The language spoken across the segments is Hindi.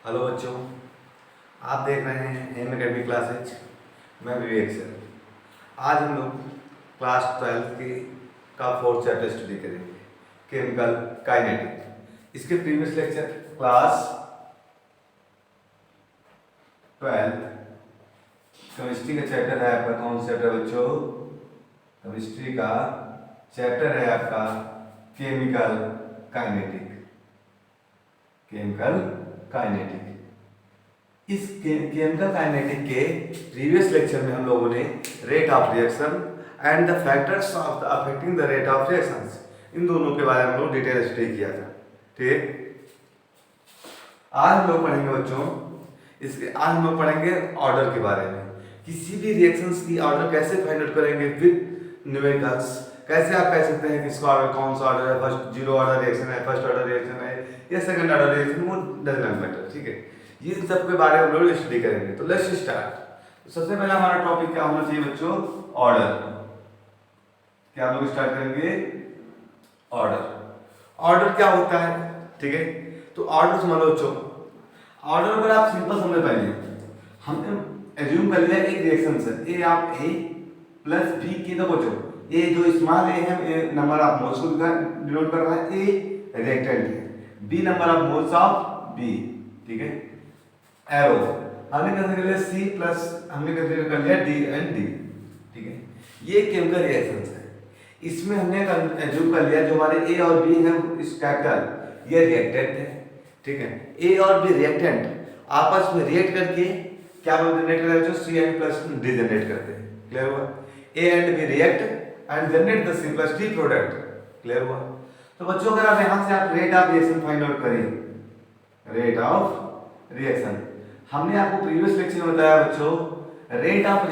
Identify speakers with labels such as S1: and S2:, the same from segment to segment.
S1: हेलो बच्चों, आप देख रहे हैं एम अकेडमी क्लासेज। मैं विवेक सर। आज हम लोग क्लास 12 की का फोर्थ चैप्टर स्टडी करेंगे, केमिकल काइनेटिक। इसके प्रीवियस लेक्चर क्लास 12 केमिस्ट्री का चैप्टर है आपका। कौन सा चैप्टर बच्चों? केमिस्ट्री का चैप्टर है आपका केमिकल काइनेटिक। Chemical kinetic. इस केमिकल काइनेटिक के प्रीवियस लेक्चर में हम लोगों ने rate of reaction and the factors of the affecting the rate of reactions, इन दोनों के बारे में हम लोग डिटेल स्टडी किया था। ठीक, आज हम लोग पढ़ेंगे बच्चों आज हम लोग पढ़ेंगे ऑर्डर के बारे में। किसी भी रिएक्शंस की ऑर्डर कैसे फाइंड आउट करेंगे विद न्यूमेरिकल्स। कैसे आप कह सकते हैं कि इसका ऑर्डर कौन सा ऑर्डर है, फर्स्ट जीरो ऑर्डर रिएक्शन है, फर्स्ट ऑर्डर रिएक्शन है या सेकंड ऑर्डर रिएक्शन, वो डजंट मैटर। ठीक है, ये सब के बारे में हम लोग स्टडी करेंगे। तो लेट्स स्टार्ट। सबसे पहला हमारा टॉपिक क्या होना चाहिए बच्चों? ऑर्डर। क्या हम लोग स्टार्ट करेंगे? ऑर्डर। ऑर्डर क्या होता है? ठीक है, तो ऑर्डर समझ लो बच्चों। ऑर्डर पर आप सिंपल समझ पाइए। हमने एज्यूम कर लिया एक रिएक्शन से ए आप ए प्लस बी की, तो बच्चों ए जो स्मॉल ए है, नंबर ऑफ मोल्स को डिनोट कर रहा है, ए रिएक्टेंट है, b number of moles of b. ठीक है, एरो हमने कंसीडर लिया सी प्लस हमने कंसीडर कर लिया डी एंड डी। ठीक है, ये केमिकल रिएक्शंस है। इसमें हमने एज्यूम कर लिया जो हमारे ए और बी है इस कैपिटल, ये रिएक्टेंट है। ठीक है, ए और बी रिएक्टेंट आपस में रिएक्ट करके क्या जनरेट करते हैं? जो C and plus D generate करते हैं। क्लियर हुआ? A and B react and generate the C plus D product. Clear हुआ? तो बच्चों अगर आप यहां से आप rate of reaction find out करें, रेट ऑफ रिएक्शन, हमने आपको प्रीवियस लेक्चर में बताया बच्चों, rate of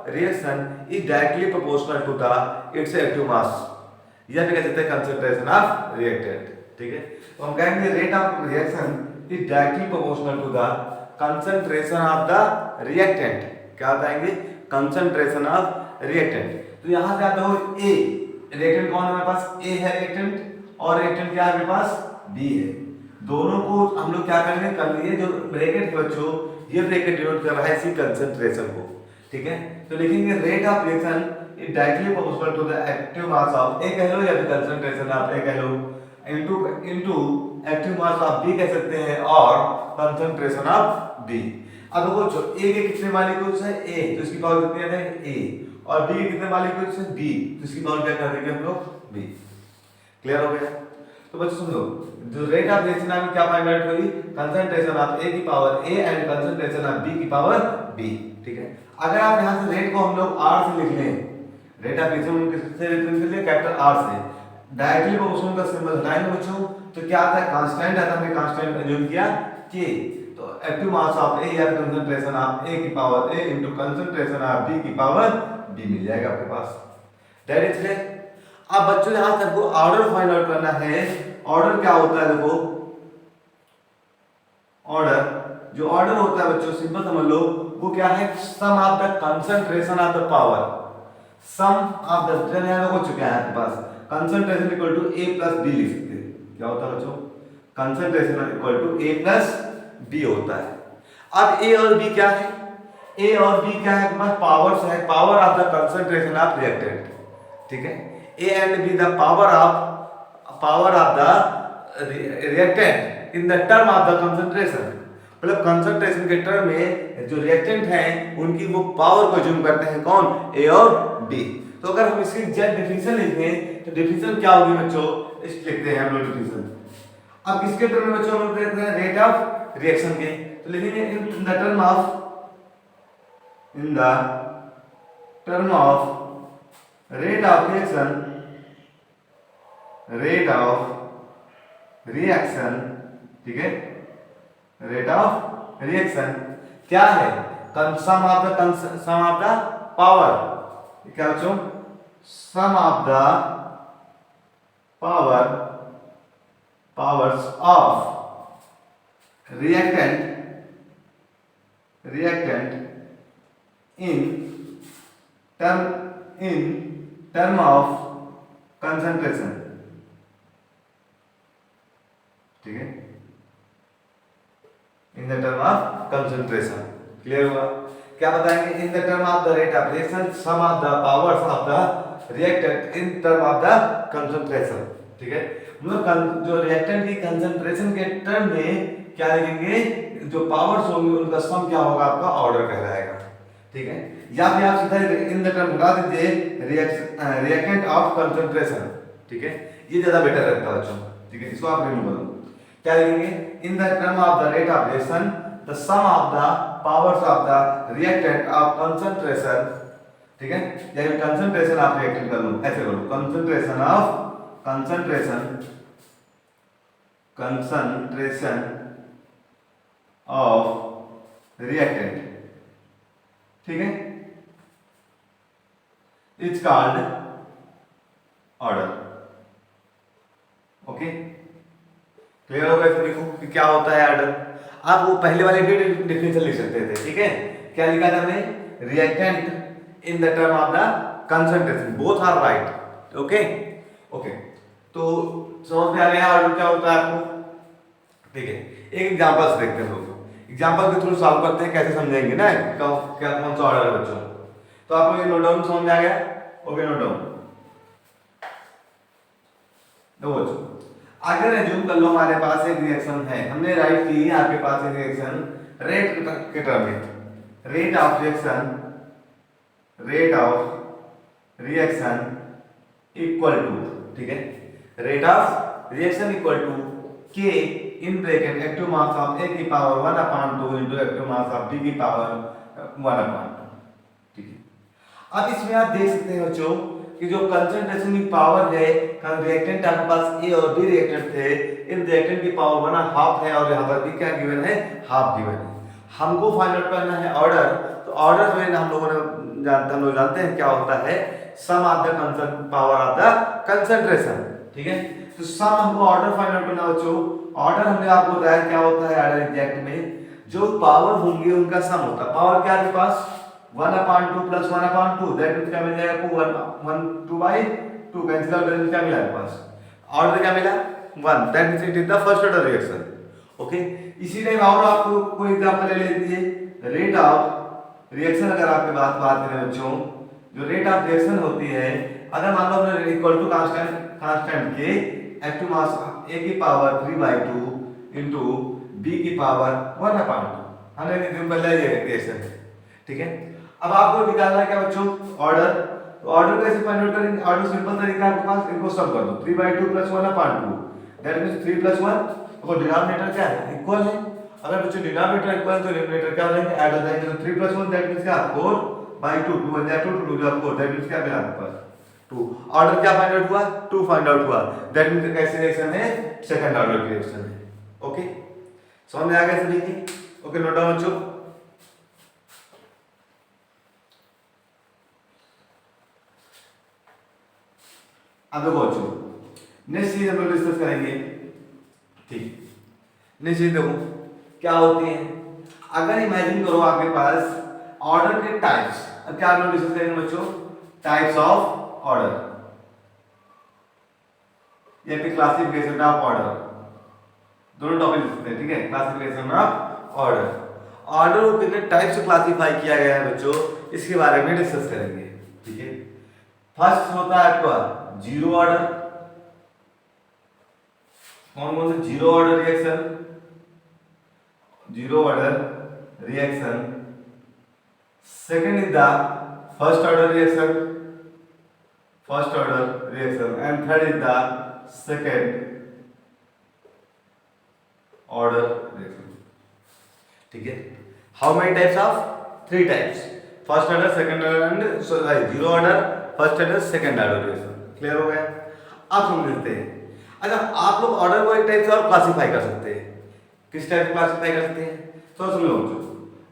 S1: reaction is directly proportional to the its active mass, या फिर कह सकते हैं कंसंट्रेशन ऑफ रिएक्टेंट। ठीक है, तो हम कहेंगे rate of reaction is directly proportional to the concentration of the reactant. क्या बताएंगे? Concentration of reactant. तो यहां से आता हो ए रिएक्टेंट कौन है हमारे पास? ए है रिएक्टेंट, और रिएक्टेंट क्या है हमारे पास? बी है। दोनों को हम लोग क्या करेंगे? कर लिए जो ब्रैकेट है बच्चों, ये ब्रैकेट डिनोट कर रहा है इसी कंसंट्रेशन को। ठीक है, तो लिखेंगे rate of reaction is directly proportional to the active mass of A कह लो, या फिर कंसंट्रेशन ऑफ ए कह लो, into active mass of B कह सकते हैं, और कंसंट्रेशन ऑफ बी। अब देखो जो ए के कितने मॉलिक्यूल्स है? ए, तो इसकी पावर कितनी है? ए। और बी के कितने मॉलिक्यूल्स है? बी, तो इसकी पावर क्या कर देंगे हम लोग? बी। क्लियर हो गया? तो बच्चों सुन लो, जो रेट ऑफ रिएक्शन में क्या फाइंड आउट हुई? कंसंट्रेशन ऑफ ए की power A and concentration of B की पावर बी। ठीक है, अगर आप यहां से रेट को हम लोग आर से लिख लें, रेट ऑफ रिएक्शन किससे रिप्रेजेंट कर लिया? कैपिटल आर से। डायरेक्टली प्रोपोर्शनल का सिंबल हटाएंगे बच्चों, तो क्या आता है? कांस्टेंट आता है। हमने कांस्टेंट एज्यूम किया के, तो एक्टिव मास ऑफ ए या कंसंट्रेशन ऑफ ए की power A into concentration of B की पावर बी मिल जाएगा आपके पास। That is clear? अब बच्चों यहां से आपको ऑर्डर फाइंड आउट करना है। ऑर्डर क्या होता है? देखो, ऑर्डर, जो ऑर्डर होता है बच्चों सिंपल समझ लो, वो क्या है? Sum of the concentration of the power, sum of the, यहां हो चुका है आपके पास, concentration equal to A plus B लिख सकते हैं। क्या होता है बच्चों? Concentration equal to A plus B होता है। अब ए और बी क्या है? ए और बी क्या है? हमारे पावर्स है, power of the concentration of reactant. ठीक है, ए and be the power of the reactant in the term of the concentration. मतलब कंसंट्रेशन के टर्म में जो रिएक्टेंट हैं उनकी वो पावर को अज्यूम करते हैं। कौन? ए और बी। तो अगर हम इसकी एग्जैक्ट डेफिनेशन लिखें तो डेफिनेशन क्या होगी बच्चों? इस लिखते हैं हम लोग डेफिनेशन। अब किसके टर्म में बच्चों हम लोग देखते हैं? रेट ऑफ रिएक्शन के, तो लिखेंगे in the term of rate of reaction. ठीक है, रेट ऑफ रिएक्शन क्या है? सम ऑफ द पावर, क्या बच्चों? Sum of the powers of reactant in term of concentration। ठीक है, in the term of concentration. Clear हुआ? क्या बताएंगे? In the term of the rate of reaction sum of the powers of the reactant in term of the concentration. ठीक है, मतलब जो रिएक्टेंट की कंसंट्रेशन के टर्म में क्या लिखेंगे? जो पावर्स होंगे उनका सम क्या होगा? आपका ऑर्डर कहलाएगा। ठीक है, या फिर आप सीधा इन द टर्म लगा दीजिए रिएक्टेंट ऑफ कंसंट्रेशन। ठीक है, ये ज्यादा बेटर रहता है बच्चों। ठीक है, इसको आप रिमूव करो। क्या लिखेंगे? In the term of the rate of reaction the sum of the powers of the reactant of concentration. ठीक है, या कंसंट्रेशन ऑफ रिएक्टेंट कर लो, ऐसे करो, कंसंट्रेशन ऑफ रिएक्टेंट। ठीक है, it's called order. Okay, clear हो गया सभी को कि क्या होता है ऑर्डर? आप वो पहले वाले भी डेफिनेशन लिख सकते थे। ठीक है, क्या लिखा था हमने? Reactant in the term of the concentration, both are right. Okay okay, तो समझ में आ गया ऑर्डर क्या होता है आपको? ठीक है, एक एग्जांपल से देखते हैं लोग, एग्जांपल के थ्रू सॉल्व करते हैं, कैसे समझेंगे ना क्या कौन सा ऑर्डर है बच्चों। तो आपको ये नोट डाउन समझ में आ गया? Okay, note down. तो बच्चों अगर एज्यूम कर लो हमारे पास एक रिएक्शन है, हमने राइट की आपके पास एक रिएक्शन रेट के टर्म में, rate of reaction equal to, ठीक है, rate of reaction equal to के in bracket active mass of A की power 1/2 into active mass of B की पावर 1/2। ठीक है, अब इसमें आप देख सकते हैं बच्चों कि जो कंसंट्रेशन की पावर है, रिएक्टेंट आपके पास ए और बी रिएक्टेंट थे, इन रिएक्टेंट की पावर 1/2 है और यहाँ पर भी क्या गिवन है? हाफ गिवन है। हमको फाइंड आउट करना है ऑर्डर। तो ऑर्डर में हम लोग जानते हैं क्या होता है? Sum of the power of the concentration. ठीक है, तो सम हमको ऑर्डर फाइंड आउट करना बच्चों। ऑर्डर हमने आपको बताया क्या होता है ऑर्डर एग्जैक्ट में, जो पावर होंगे उनका सम होता है। पावर क्या है आपके पास? 1/2 प्लस 1/2, दैट मींस क्या मिल जाएगा आपको? 2/2 कैंसिल आउट, दैट क्या मिला आपके पास? ऑर्डर क्या मिला? 1, that means it is the first order reaction. Okay, इसी टाइप और आपको कोई एग्जांपल ले लीजिए। रेट ऑफ रिएक्शन अगर आपके बात करें बच्चों, जो रेट ऑफ रिएक्शन होती है, अगर मान लो हमने इक्वल टू कांस्टेंट के एक्टिव मास ए की पावर 3/2 इनटू बी की पावर 1/2, हमने सिंपल है ये रिएक्शन। ठीक है, अब आपको निकालना है क्या बच्चों? ऑर्डर। तो ऑर्डर कैसे फाइंड आउट करेंगे? ऑर्डर सिंपल तरीका है आपके पास, इनको सम कर दो। 3/2 प्लस 1/2, दैट मींस 3 प्लस 1, तो डिनोमिनेटर क्या है? इक्वल है। अगर बच्चों डिनोमिनेटर इक्वल है तो डिनोमिनेटर क्या हो जाएंगे? ऐड हो जाएंगे। तो 3 प्लस 1 दैट मींस क्या? 4/2, 2 1 जा 2, 2 जा 4, दैट मींस क्या मिला आपके पास? 2। ऑर्डर क्या फाइंड आउट हुआ? 2 फाइंड आउट हुआ, दैट मींस कैसी रिएक्शन है? सेकंड ऑर्डर की रिएक्शन है। ओके, समझ में आ गया सभी की? ओके, नोट डाउन बच्चों। अब देखो बच्चों, नेक्स्ट चीज हम लोग डिस्कस करेंगे। ठीक, नेक्स्ट चीज देखो क्या होती है। अगर इमेजिन करो आपके पास ऑर्डर के टाइप्स, अब क्या हम लोग डिस्कस करेंगे बच्चों? टाइप्स ऑफ ऑर्डर या फिर क्लासिफिकेशन ऑफ ऑर्डर, दोनों टॉपिक डिस्कस करेंगे। ठीक है, क्लासिफिकेशन ऑफ ऑर्डर, ऑर्डर को कितने टाइप से क्लासिफाई किया गया है बच्चों, इसके बारे में डिस्कस करेंगे। ठीक है, फर्स्ट होता है आपका जीरो ऑर्डर। कौन कौन से? Zero order reaction, zero order reaction. Second is the first order reaction, first order reaction, and third is the second order reaction. ठीक है, how many types of? 3 types, first order, second order and zero order, first order, second order reaction. Clear हो गया? आप समझते हैं। अच्छा, आप लोग ऑर्डर को एक टाइप से और क्लासिफाई कर सकते हैं। किस टाइप से क्लासिफाई कर सकते हैं? तो सुन लो,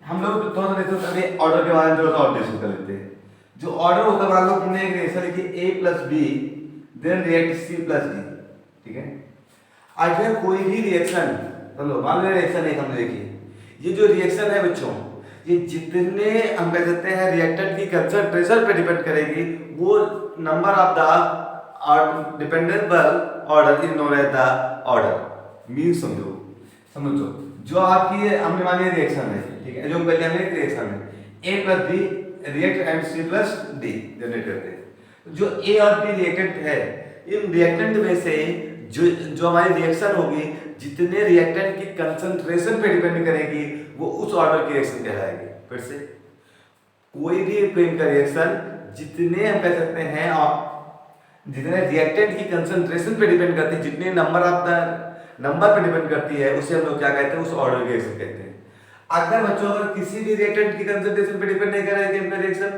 S1: हम लोग थोड़ा सा डिस्कस करेंगे ऑर्डर के बारे में, थोड़ा सा और डिस्कस कर लेते हैं। जो ऑर्डर होता है, मान लो हमने एक रिएक्शन लिखी A plus B then react C plus D। ठीक है, अगर कोई भी रिएक्शन, चलो मान लो रिएक्शन एक हमने देखी, ये जो रिएक्शन है बच्चों, ये जितने हम कह सकते हैं रिएक्टेंट की कंसंट्रेशन पे डिपेंड करेगी, वो number of the dependable order is known as the order. Mean समझो, जो आपकी हमने मानी रिएक्शन है, ठीक है, जो पहले हमने रिएक्शन है A plus B react and C plus D generate करते हैं। जो ए और बी रिएक्टेंट है, इन रिएक्टेंट में से जो जो हमारी रिएक्शन होगी, जितने रिएक्टेंट की कंसंट्रेशन पे डिपेंड करेगी वो उस ऑर्डर की रिएक्शन कहलाएगी। फिर से कोई भी केमिकल रिएक्शन जितने हम कह सकते हैं और जितने रिएक्टेंट की कंसंट्रेशन पे डिपेंड करती है, जितने नंबर पे डिपेंड करती है, उसे हम लोग क्या कहते हैं, उस ऑर्डर की रिएक्शन कहते हैं। अगर बच्चों अगर किसी भी रिएक्टेंट की कंसंट्रेशन पे डिपेंड नहीं कर रहा है केमिकल रिएक्शन,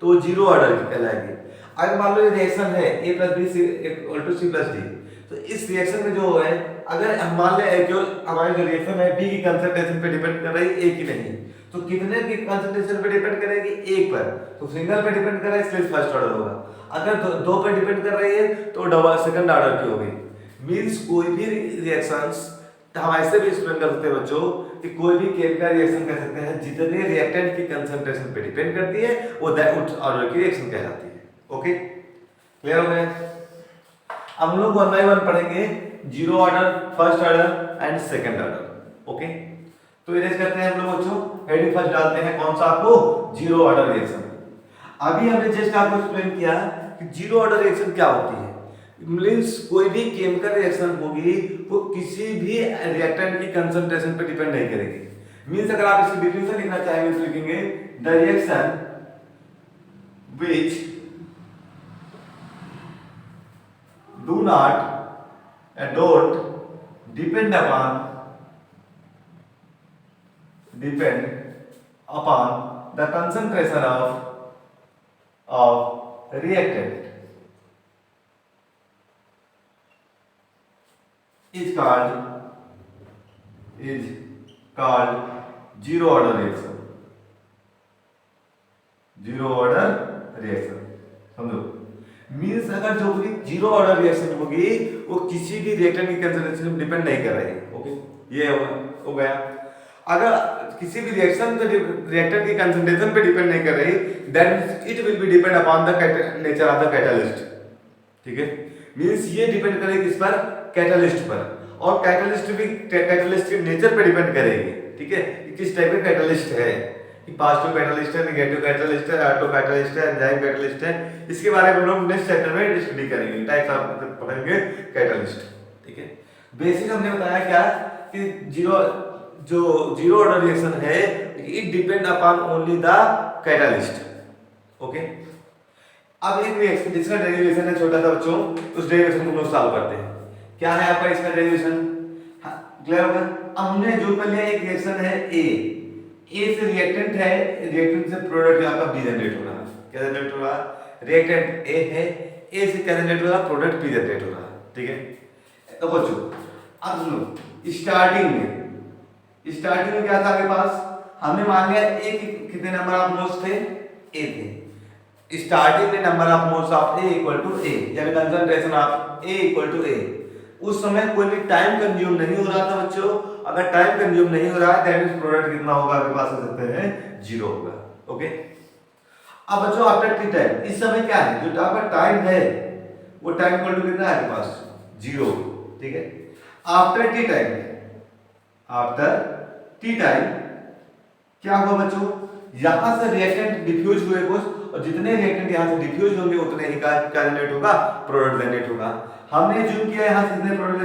S1: तो वो जीरो ऑर्डर की कहलाएगी। अगर मान लो ये रिएक्शन है a plus B equal to c plus D, तो इस रिएक्शन में जो है, अगर हम मान ले केवल हमारी जो रिएक्शन है b की कंसंट्रेशन पे डिपेंड कर रही है, a की नहीं, तो कितने की कंसंट्रेशन पे डिपेंड करेगी, एक पर, तो सिंगल पे डिपेंड कर रहा है, इसलिए फर्स्ट ऑर्डर होगा। अगर दो पे डिपेंड कर रही है तो डबल सेकंड ऑर्डर की होगी। मींस कोई भी रिएक्शंस हम ऐसे भी एक्सप्लेन कर सकते हैं बच्चों कि कोई भी केमिकल रिएक्शन कह सकते हैं जितने रिएक्टेंट की कंसंट्रेशन पे डिपेंड करती है वो दैट ऑर्डर की रिएक्शन कहलाती है। ओके, क्लियर हो गया? हम लोग वन बाय वन पढ़ेंगे, zero order, first order and second order. Okay, तो इरेज करते हैं हम लोग बच्चों, हेडिंग फर्स्ट डालते हैं कौन सा, आपको जीरो ऑर्डर रिएक्शन। अभी हमने जस्ट आपको एक्सप्लेन किया कि जीरो ऑर्डर रिएक्शन क्या होती है। मींस कोई भी केमिकल रिएक्शन होगी वो किसी भी रिएक्टेंट की कंसंट्रेशन पे डिपेंड नहीं करेगी। मींस अगर आप इसकी डिफिनेशन लिखना चाहेंगे तो लिखेंगे the reaction which do not and don't depend upon the concentration of reactant is called zero order reaction। Zero order reaction समझो, मींस अगर जो भी जीरो ऑर्डर रिएक्शन होगी वो किसी भी रिएक्टेंट की कंसंट्रेशन पे डिपेंड नहीं कर रही है। ओके, ये हो गया। अगर किसी भी रिएक्शन पे रिएक्टेंट की कंसंट्रेशन पे डिपेंड नहीं कर रही, then it will be depend upon the nature of the catalyst. ठीक है, मींस ये डिपेंड करेगी किस पर, कैटलिस्ट पर, और कैटलिस्ट भी कैटलिस्ट के नेचर पे डिपेंड करेगी। ठीक है, किस टाइप का कैटलिस्ट है, पॉजिटिव कैटलिस्ट है, नेगेटिव कैटलिस्ट है, ऑटो कैटलिस्ट है, एंजाइम कैटलिस्ट है, इसके बारे में हम लोग नेक्स्ट चैप्टर में स्टडी करेंगे, टाइप्स ऑफ पढ़ेंगे कैटलिस्ट। ठीक है, बेसिक हमने बताया क्या कि जीरो ऑर्डर रिएक्शन है, it depend upon only the catalyst. Okay, अब एक रिएक्शन जिसका डेरिवेशन है छोटा सा बच्चों, उस डेरिवेशन को हम लोग सॉल्व करते हैं। क्या है आपका इसका डेरिवेशन, क्लियर होगा? अब हमने जो कर लिया, एक रिएक्शन है ए से रिएक्टेंट है, रिएक्टेंट से प्रोडक्ट आपका बी जनरेट हो रहा है। क्या जनरेट हो रहा है, रिएक्टेंट ए है, ए से क्या जनरेट हो रहा है, प्रोडक्ट बी जनरेट हो रहा है। ठीक है, तो बच्चों अब सुनो, स्टार्टिंग में क्या था आपके पास, हमने मान लिया ए कितने नंबर ऑफ मोल्स थे, ए थे। स्टार्टिंग में number of moles of A equal to A, यानी concentration of A equal to A. उस समय कोई भी टाइम कंज्यूम नहीं हो रहा था बच्चों। अगर टाइम कंज्यूम नहीं हो रहा है दैट मींस प्रोडक्ट कितना होगा आपके पास, हो सकते हैं जीरो होगा। ओके, अब बच्चों आफ्टर टी टाइम, इस समय क्या है, जो आपका टाइम है वो टाइम इक्वल टू कितना है आपके पास, जीरो। ठीक है, आफ्टर टी टाइम क्या हुआ बच्चों, यहां से रिएक्टेंट डिफ्यूज हुए कुछ, और जितने रिएक्टेंट यहां से डिफ्यूज होंगे उतने ही क्या जनरेट होगा, प्रोडक्ट जनरेट होगा। हमने जूम किया यहां से कितने प्रोडक्ट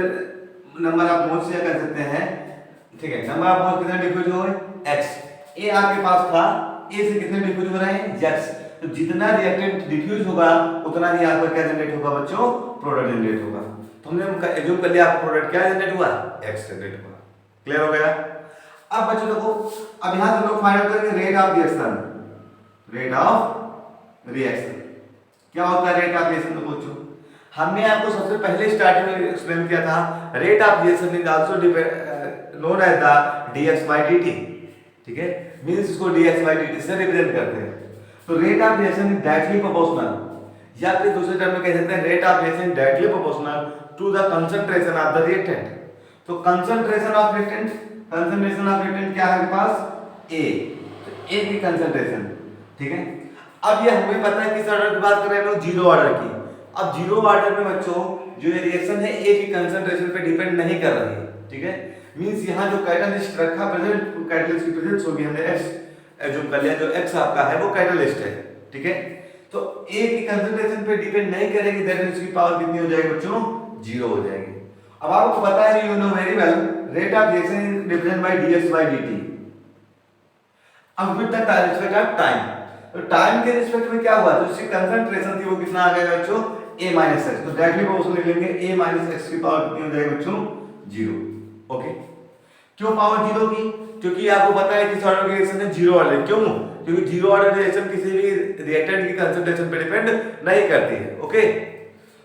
S1: नंबर ऑफ मोल्स या कह सकते हैं। ठीक है, नंबर ऑफ मोल्स कितने डिफ्यूज हो रहे, x, ए आपके पास था, ए से कितने डिफ्यूज हो रहे हैं, x। तो जितना रिएक्टेंट डिफ्यूज होगा उतना ही आपका क्या जनरेट होगा बच्चों, प्रोडक्ट जनरेट होगा। तो हमने एज्यूम कर लिया आपका प्रोडक्ट क्या जनरेट हुआ, x जनरेट हुआ। क्लियर हो गया? अब बच्चों देखो, अब यहां से लोग फाइंड आउट करेंगे रेट ऑफ रिएक्शन। क्या होता है रेट ऑफ रिएक्शन, तो बच्चों हमने आपको सबसे पहले स्टार्टिंग में एक्सप्लेन किया था, rate of reaction is also known as the dx/dt। ठीक है, मींस इसको dx/dt से रिप्रेजेंट करते हैं। तो rate of reaction is directly proportional, या फिर दूसरे टर्म में कह सकते हैं rate of reaction directly proportional to the concentration of the reactant. तो कंसंट्रेशन ऑफ रिएक्टेंट क्या है आपके पास, A, तो A की कंसंट्रेशन। ठीक है, अब ये हमें पता है किस ऑर्डर की बात कर रहे हैं हम लोग, जीरो ऑर्डर की। अब जीरो ऑर्डर में बच्चों जो ये रिएक्शन है ए की कंसंट्रेशन पे डिपेंड नहीं कर रही है, ठीक है। मींस यहाँ जो कैटलिस्ट रखा प्रेजेंट, कैटलिस्ट की प्रेजेंस होगी हमने एक्स, जो कर लिया, जो एक्स आपका है वो कैटलिस्ट है, ठीक है। तो ए की कंसंट्रेशन पे डिपेंड नहीं करेगी, दैट मींस उसकी पावर कितनी हो जाएगी बच्चों, 0 हो जाएगी। अब आपको पता है, you know very well, rate of reaction is represented by dx by dt। अब with the respect of time, तो टाइम के रिस्पेक्ट में क्या हुआ, तो उसकी कंसंट्रेशन थी वो कितना आ गया बच्चों, a माइनस एक्स, तो डायरेक्टली वो उसको लिख लेंगे a माइनस एक्स की पावर कितनी हो जाएगी बच्चों, 0। ओके, क्यों पावर 0 की, क्योंकि आपको पता है कि ऑर्डर की रिएक्शन है 0 ऑर्डर, क्यों, क्योंकि 0 ऑर्डर रिएक्शन किसी भी रिएक्टेंट की कंसंट्रेशन पे डिपेंड नहीं करती है। ओके,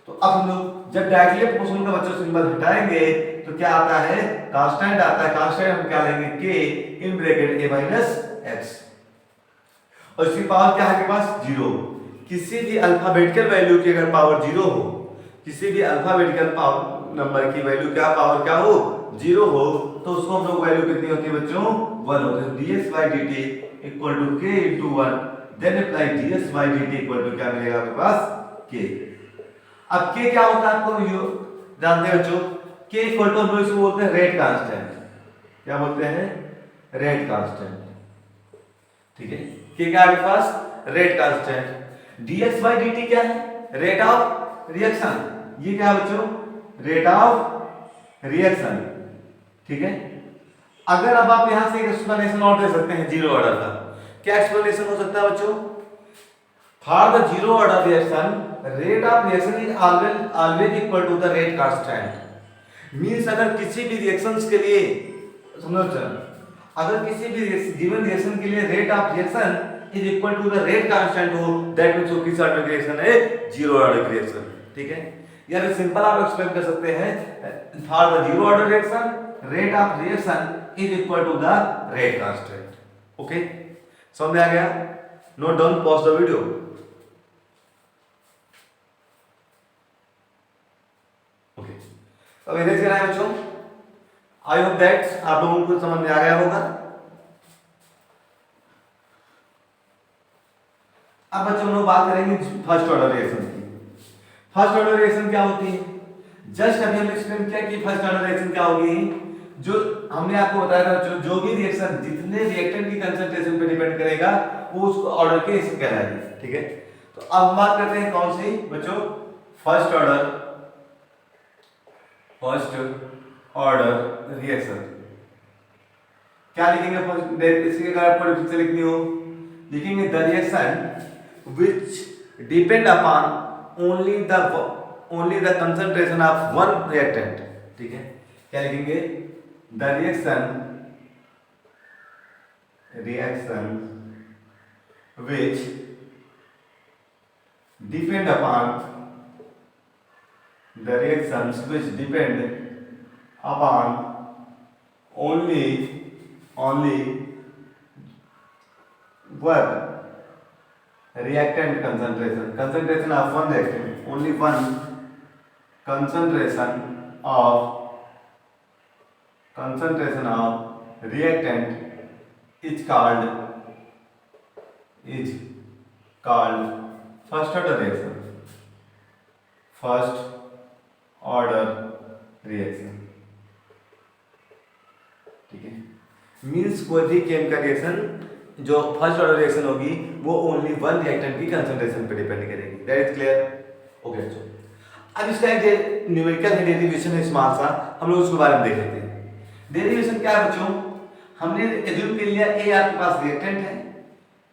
S1: तो अब हम लोग जब डायरेक्टली पोजीशन का बच्चों सिंबल हटाएंगे तो क्या आता है, कांस्टेंट आता है। कांस्टेंट हम क्या लेंगे, k in bracket a minus x, और इसकी पावर क्या है आपके पास, 0। किसी भी अल्फाबेटिकल वैल्यू की अगर पावर 0 हो, किसी भी अल्फाबेटिकल पावर नंबर की वैल्यू क्या पावर क्या हो, 0 हो, तो उसको हम लोग वैल्यू कितनी होती है बच्चों, 1 होती है। dx by dt equal to k into 1, then apply dx by dt equal to क्या मिलेगा आपके पास, k। अब k क्या होता है आपको जानते हैं बच्चों, k इक्वल टू हम लोग इसको बोलते हैं रेट कांस्टेंट। क्या बोलते हैं, रेट कांस्टेंट, ठीक है। k क्या आपके पास, rate constant. dx by dt क्या है, रेट ऑफ रिएक्शन, ये क्या है बच्चों, रेट ऑफ रिएक्शन, ठीक है। अगर अब आप यहां से एक एक्सप्लेनेशन और दे सकते हैं 0 ऑर्डर का, क्या एक्सप्लेनेशन हो सकता है बच्चों, for the 0 order reaction rate of reaction is always equal to the rate constant. Means अगर किसी भी रिएक्शंस के लिए, समझो, अगर किसी भी गिवन रिएक्शन के लिए rate of reaction is equal to the rate constant हो, दैट मींस वो किस ऑर्डर की रिएक्शन है, 0 ऑर्डर की रिएक्शन, ठीक है। या फिर सिंपल आप एक्सप्लेन कर सकते हैं, for the 0 order reaction rate of reaction is equal to the rate constant. Okay, समझ में आ गया, note down, pause the video. Okay, अब इरेज करना है बच्चों। आई होप दैट आप लोगों को समझ में आ गया होगा। अब बच्चों हम लोग बात करेंगे फर्स्ट ऑर्डर रिएक्शन की। फर्स्ट ऑर्डर रिएक्शन क्या होती है, जस्ट अभी हमने एक्सप्लेन किया कि फर्स्ट ऑर्डर रिएक्शन क्या होगी, जो हमने आपको बताया था, जो भी रिएक्शन जितने रिएक्टेंट की कंसंट्रेशन पे डिपेंड करेगा वो उस ऑर्डर के रिएक्शन कहलाएगी, ठीक है। तो अब हम बात करते हैं कौन सी बच्चों, फर्स्ट ऑर्डर रिएक्शन। क्या लिखेंगे फर्स्ट, इसकी अगर आपको डिफिनेशन लिखनी हो, लिखेंगे the reaction which depend upon only the concentration of one reactant, ठीक है। क्या लिखेंगे, the reaction which depend upon the reactions which depend upon only one reactant concentration of one reactant, only one concentration of reactant is called first order reaction, first order reaction, ठीक है। मींस कोई भी केमिकल रिएक्शन जो फर्स्ट ऑर्डर रिएक्शन होगी वो ओनली वन रिएक्टेंट की कंसंट्रेशन पे डिपेंड करेगी, दैट इज क्लियर। ओके, अब इसका एक न्यूमेरिकल है, डेरिवेशन है स्मॉल सा, हम लोग उसके बारे में देख लेते हैं। डेरिवेशन क्या है बच्चों, हमने एज्यूम कर लिया ए आपके पास रिएक्टेंट है,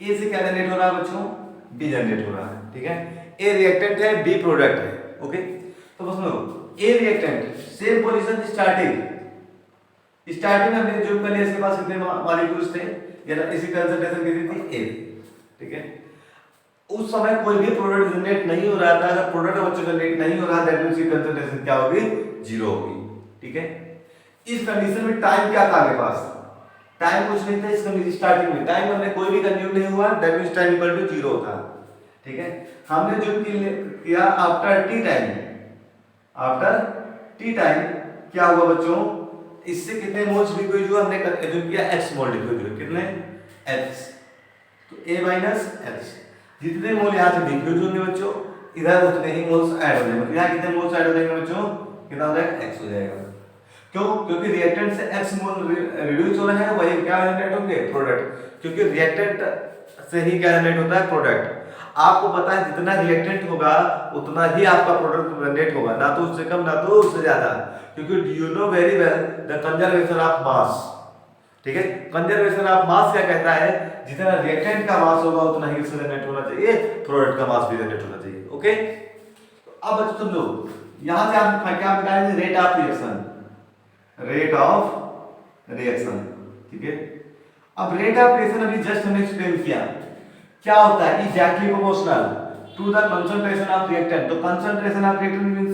S1: ए से क्या जनरेट हो रहा है बच्चों, बी जनरेट हो रहा है, ठीक है। ए रिएक्टेंट है, बी प्रोडक्ट है, ओके। तो बस सुनो, ए रिएक्टेंट सेम पोजीशन स्टार्टिंग में हमने एज्यूम कर लिया इसके पास कितने मॉलिक्यूल्स थे, या इसी कंसंट्रेशन कितनी थी, ए, ठीक है। उस समय कोई भी प्रोडक्ट जनरेट नहीं हो रहा था, अगर प्रोडक्ट बच्चों जनरेट नहीं हो रहा दैट मींस की कंसंट्रेशन क्या होगी, 0 होगी, ठीक है। इस कंडीशन में टाइम क्या था आपके पास, टाइम कुछ नहीं था इस कंडीशन स्टार्टिंग में, टाइम हमने कोई भी कंज्यूम नहीं हुआ that means time equal to 0 था, ठीक है। हमने जो किया आफ्टर टी टाइम क्या हुआ बच्चों, इससे कितने मोल्स लिक्विड हुआ, हमने एज्यूम किया x मोल लिक्विड हुए, कितने x, तो a माइनस x, जितने मोल यहाँ से लिक्विड होंगे बच्चों इधर उतने ही मोल्स ऐड हो जाएंगे। यहाँ कितने मोल्स ऐड हो जाएंगे बच्चों, कितना हो जाएगा, x हो जाएगा। क्यों, क्योंकि रिएक्टेंट से x मोल रिड्यूस हो रहे हैं, वही क्या जनरेट होंगे, प्रोडक्ट, क्योंकि रिएक्टेंट से ही क्या जनरेट होता है, प्रोडक्ट। आपको पता है जितना रिएक्टेंट होगा उतना ही आपका प्रोडक्ट जनरेट होगा, ना तो उससे कम ना तो उससे ज्यादा, क्योंकि you know very well the conservation of mass. ठीक है, कंजर्वेशन ऑफ मास क्या कहता है, जितना रिएक्टेंट का मास होगा उतना ही उससे जनरेट होना चाहिए, प्रोडक्ट का मास भी जनरेट होना चाहिए। ओके, अब बच्चों समझो, यहां से आप क्या निकालेंगे, rate of reaction, rate of reaction. ठीक है, अब रेट ऑफ रिएक्शन अभी जस्ट हमने एक्सप्लेन किया, क्या होता है, exactly proportional to the concentration of reactant. तो concentration of reactant means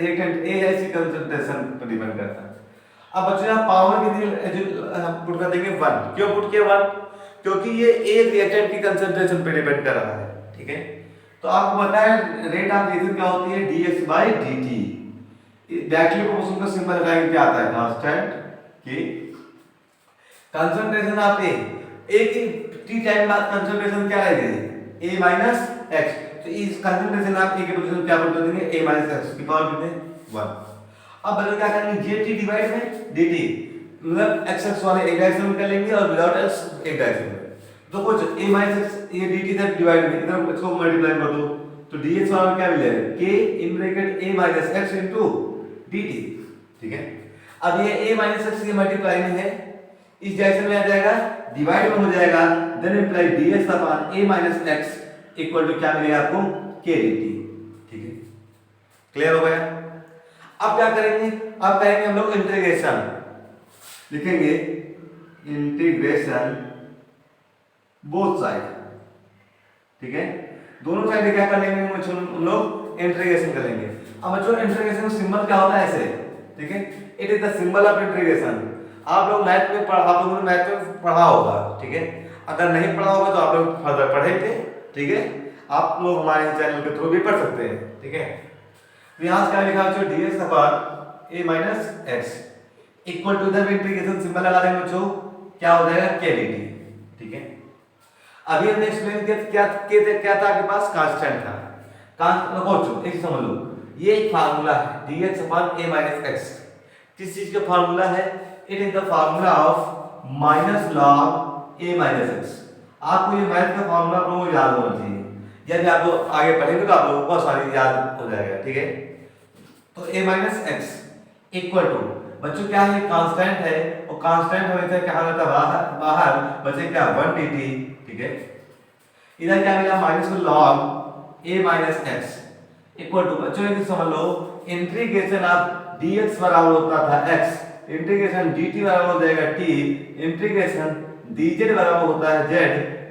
S1: reactant A है, इसी कंसंट्रेशन पर डिपेंड करता है। अब बच्चों यहां पावर कितनी पुट कर देंगे, 1। क्यों पुट किया 1, क्योंकि ये एक रिएक्टेंट की कंसंट्रेशन पे डिपेंड कर रहा है। ठीक है, तो आपको पता है रेट ऑफ रिएक्शन क्या होती है, dx/dt। डायरेक्टली प्रोपोर्शनल का सिंबल लगाएंगे, क्या आता है, कांस्टेंट की कंसंट्रेशन ऑफ ए, एक ही टी टाइम बाद कंसंट्रेशन क्या रहेगी, a माइनस x। तो इस कंसंट्रेशन आप a के पोजीशन क्या पुट कर देंगे, a माइनस x की पावर कितने, 1। अब बदल क्या करेंगे, dt डिवाइड में dt, मतलब x वाले एक डायरेक्शन में कर लेंगे और विदाउट x एक डायरेक्शन में। तो कुछ a माइनस x ये dt तक डिवाइड में इधर इसको मल्टीप्लाई कर दो, तो dx वाला क्या मिलेगा, k in bracket a minus x into dt। ठीक है, अब ये a माइनस x ये मल्टीप्लाई में है, इस डायरेक्शन में आ जाएगा, डिवाइड में हो जाएगा, then imply dx upon a minus x equal to क्या मिलेगा आपको, k dt। ठीक है, क्लियर हो गया। अब क्या करेंगे, अब करेंगे हम लोग इंटीग्रेशन, लिखेंगे इंटीग्रेशन बोथ साइड। ठीक है, दोनों साइड क्या कर लेंगे हम लोग, इंटीग्रेशन करेंगे। अब बच्चों इंटीग्रेशन सिंबल क्या होता है, ऐसे। ठीक है, it is the symbol of integration. आप लोग मैथ में आप लोगों ने मैथ में पढ़ा होगा। ठीक है, अगर नहीं पढ़ा होगा तो आप लोग फर्दर पढ़ेंगे। ठीक है, आप लोग हमारे चैनल के थ्रू भी पढ़ सकते हैं। ठीक है, तो यहाँ से क्या लिखा बच्चों, dx upon a minus x equal to इधर इंटीग्रेशन सिंबल लगा देंगे बच्चों, क्या हो जाएगा, k dt। ठीक है, अभी हमने एक्सप्लेन किया क्या था आपके पास, कांस्टेंट था। एक समझ लो, ये एक फार्मूला है dx upon a minus x, किस चीज का फार्मूला है, it is the formula of minus log a minus x। आपको ये मैथ का फार्मूला आप लोगों को याद होना चाहिए, यदि आप लोग आगे पढ़ेंगे तो आप लोगों को बहुत सारी याद हो जाएगा। ठीक है, तो a minus x equal to, बच्चों क्या है, कांस्टेंट है, और कांस्टेंट हमेशा क्या रहता है, बाहर बाहर बचे क्या, 1 dt। ठीक है, इधर क्या मिला, minus log a minus x equal to, बच्चों ये समझ लो, इंटीग्रेशन ऑफ dx बराबर होता था x, इंटीग्रेशन dt बराबर हो जाएगा t, इंटीग्रेशन dz बराबर होता है z,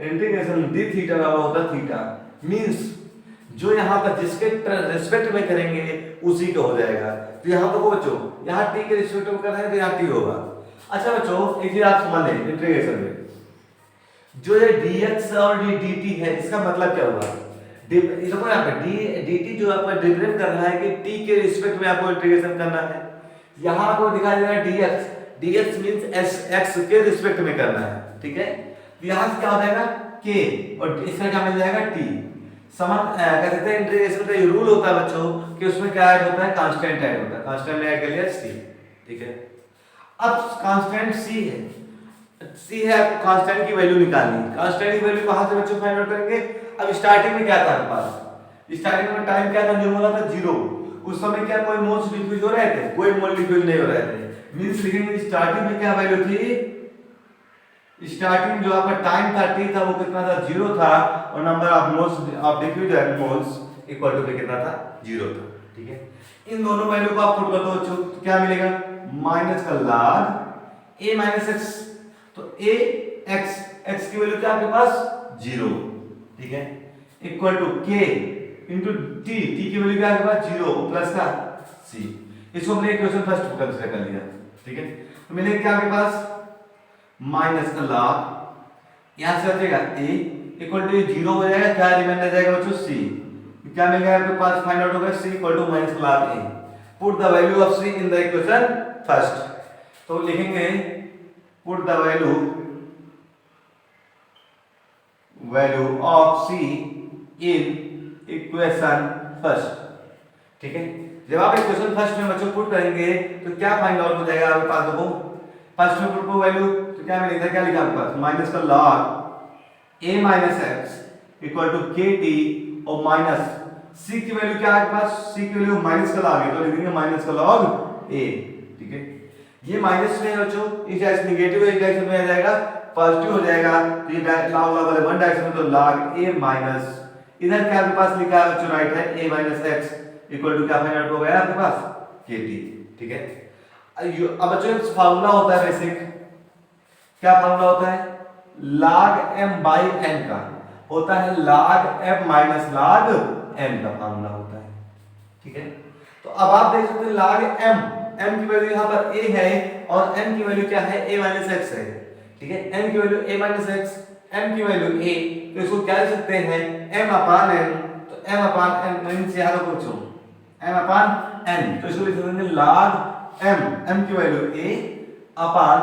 S1: इंटीग्रेशन d थीटा बराबर होता है थीटा। मींस जो यहाँ पर जिसके रिस्पेक्ट में करेंगे उसी का हो जाएगा। तो यहाँ पर बच्चों, यहाँ t के रिस्पेक्ट में कर रहे हैं तो यहाँ t होगा। अच्छा बच्चों, एक चीज आप समझ लें, इंटीग्रेशन में जो ये dx और dt है, इसका मतलब क्या हुआ, देखो यहाँ पे dt जो आपको डिफरेंट कर रहा है कि t के रिस्पेक्ट में आपको इंटीग्रेशन करना है। यहाँ आपको दिखाई दे रहा है dx मींस x के रिस्पेक्ट में करना है। ठीक है, तो यहाँ से क्या हो जाएगा, k, और इसका क्या मिल जाएगा, t। समझ कहते हैं इंटीग्रेशन का ये रूल होता है बच्चों कि उसमें क्या ऐड होता है, कांस्टेंट ऐड होता है, कांस्टेंट में ऐड कर लिया c। ठीक है, अब कांस्टेंट c है, c है, आपको कांस्टेंट की वैल्यू निकालनी है। कांस्टेंट की वैल्यू कहां से बच्चों फाइंड आउट करेंगे, अब स्टार्टिंग में क्या था हमारे पास, स्टार्टिंग में टाइम क्या कंज्यूम हो रहा था, 0। उस समय क्या कोई मोल्स डिफ्यूज हो रहे थे, कोई मोल डिफ्यूज नहीं हो रहे थे। मींस लिखेंगे स्टार्टिंग में क्या वैल्यू थी, स्टार्टिंग जो आपका टाइम था t था वो कितना था, 0 था, और number of moles of diffusion moles equal to कितना था, 0 था। ठीक है, इन दोनों वैल्यू को आप पुट कर दो तो क्या मिलेगा, माइनस का log a माइनस x, तो a x की वैल्यू क्या आपके पास, 0। ठीक है, equal to k into t की वैल्यू क्या आपके पास, 0 प्लस का c। इसको हमने इक्वेशन फर्स्ट कंसीडर कर लिया। ठीक है, तो मिलेगा क्या आपके पास, माइनस का लॉग, यहां से बचेगा a इक्वल टू 0 हो जाएगा, क्या रिमेंड रह जाएगा बच्चों, c। क्या मिल गया आपके पास, फाइंड आउट होगा c इक्वल टू माइनस का log a। Put the value of c in the equation first, तो लिखेंगे put the value of c in equation first, ठीक है। जब आप इक्वेशन फर्स्ट में बच्चों पुट करेंगे तो क्या फाइंड आउट हो जाएगा आपके पास? देखो फर्स्ट में पुट को वैल्यू तो क्या मिलेगा, क्या लिखा आपके पास? माइनस का log a minus x equal to k t और माइनस c की वैल्यू क्या है आपके पास? c की वैल्यू माइनस का log है तो लिखेंगे माइनस का log a, ठीक है। ये माइनस में बच्चों इस डायरेक्शन नेगेटिव है, इस डायरेक्शन में आ जाएगा पॉजिटिव हो जाएगा, तो ये log वाले वन डायरेक्शन में तो log a माइनस इधर क्या आपके पास लिखा है बच्चों राइट है a minus x equal to क्या फाइंड आउट हो गया आपके पास? kt, ठीक है। अब बच्चों फार्मूला होता है बेसिक, क्या फार्मूला होता है? log m बाई n का होता है log m minus log m का फार्मूला होता है, ठीक है। तो अब आप देख सकते हैं log m की वैल्यू यहाँ पर a है और n की वैल्यू क्या है? a माइनस x है, ठीक है। n की value a minus x, m की वैल्यू a, तो इसको क्या लिख सकते हैं? m अपान n, तो m अपान n मींस यहाँ को बच्चों m अपान n, तो इसको लिख सकते हैं log m की वैल्यू a अपान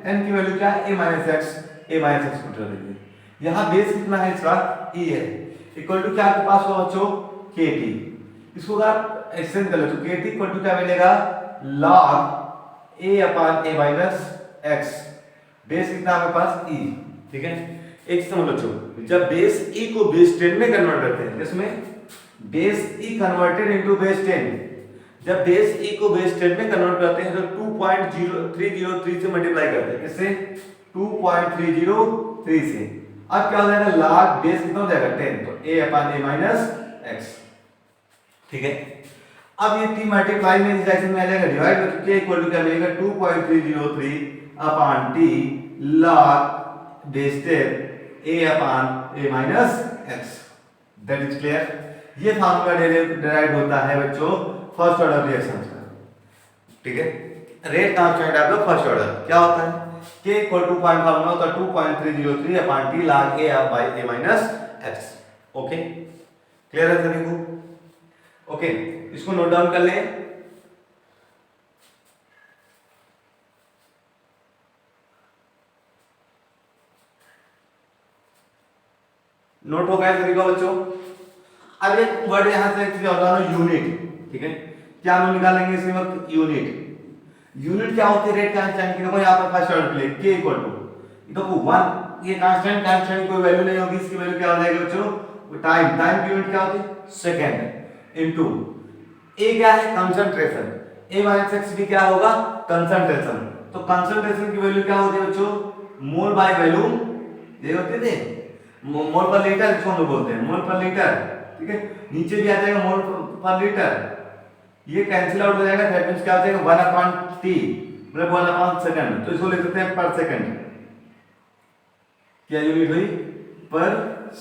S1: n की वैल्यू क्या है? a माइनस x को उठा देंगे। यहाँ बेस कितना है इसका? e है, इक्वल टू क्या आपके पास होगा बच्चों? kt। इसको अगर आप एक्सटेंड कर ले तो kt इक्वल टू क्या मिलेगा? log a upon a minus x, base कितना आपके पास? e, ठीक है। एक समझ लो, जब बेस e को बेस 10 में कन्वर्ट करते हैं, इसमें base e converted into base 10, जब बेस e को बेस 10 में कन्वर्ट करते हैं तो 2.0303 से मल्टीप्लाई करते हैं, किससे? 2.303 से। अब क्या हो जाएगा? log बेस कितना हो जाएगा? 10, तो a upon a minus x, ठीक है। अब ये 3 मल्टीप्लाई में इस डायरेक्शन में आ जाएगा, डिवाइड में तो k इक्वल टू क्या मिलेगा? 2.303 upon t log base 10 a upon a minus x, that is clear. ये फार्मूला डिराइव होता है बच्चों फर्स्ट ऑर्डर रिएक्शन का, ठीक है। रेट कांस्टेंट आपका फर्स्ट ऑर्डर क्या होता है? k equal to point formula होता है 2.303 upon t log a by a minus x, okay. Clear है सभी को? ओके, इसको नोट डाउन कर लें। नोट हो गया सभी को बच्चों? अब एक वर्ड यहां से यूनिट, ठीक है। क्या हम निकालेंगे इसी वक्त? यूनिट। यूनिट क्या होती है रेट कांस्टेंट की? देखो यहां पर फर्स्ट ऑर्डर के लिए k इक्वल टू देखो 1, ये कांस्टेंट की कोई वैल्यू नहीं होगी, इसकी वैल्यू क्या हो जाएगी बच्चों? टाइम की यूनिट क्या होती है? सेकंड इनटू a क्या है? कंसंट्रेशन, a माइनस x भी क्या होगा? कंसंट्रेशन। तो कंसंट्रेशन की वैल्यू क्या होती है बच्चों? मोल बाय वॉल्यूम, ये होती थी मोल पर लीटर, इसको हम बोलते हैं मोल पर लीटर, ठीक है। नीचे भी आ जाएगा मोल पर लीटर, ये कैंसिल आउट हो जाएगा, दैट मींस क्या हो जाएगा? 1 अपॉन t मतलब 1 अपॉन सेकंड, तो इसको लिख सकते हैं पर सेकंड। क्या यूनिट हुई? पर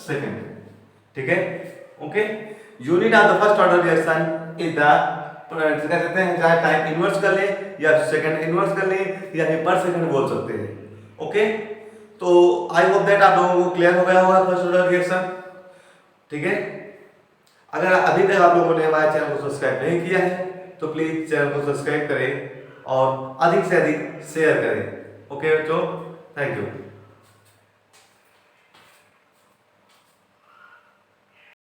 S1: सेकंड, ठीक है, okay. Unit of the first order reaction is the, कह सकते हैं चाहे टाइम इनवर्स कर ले या सेकंड इनवर्स कर ले या फिर पर सेकंड बोल सकते हैं, ओके। तो आई होप दैट आप लोगों को क्लियर हो गया होगा फर्स्ट ऑर्डर रिएक्शन, ठीक है। अगर अभी तक आप लोगों ने हमारे चैनल को सब्सक्राइब नहीं किया है तो प्लीज चैनल को सब्सक्राइब करें और अधिक से अधिक शेयर करें, ओके बच्चों, थैंक यू।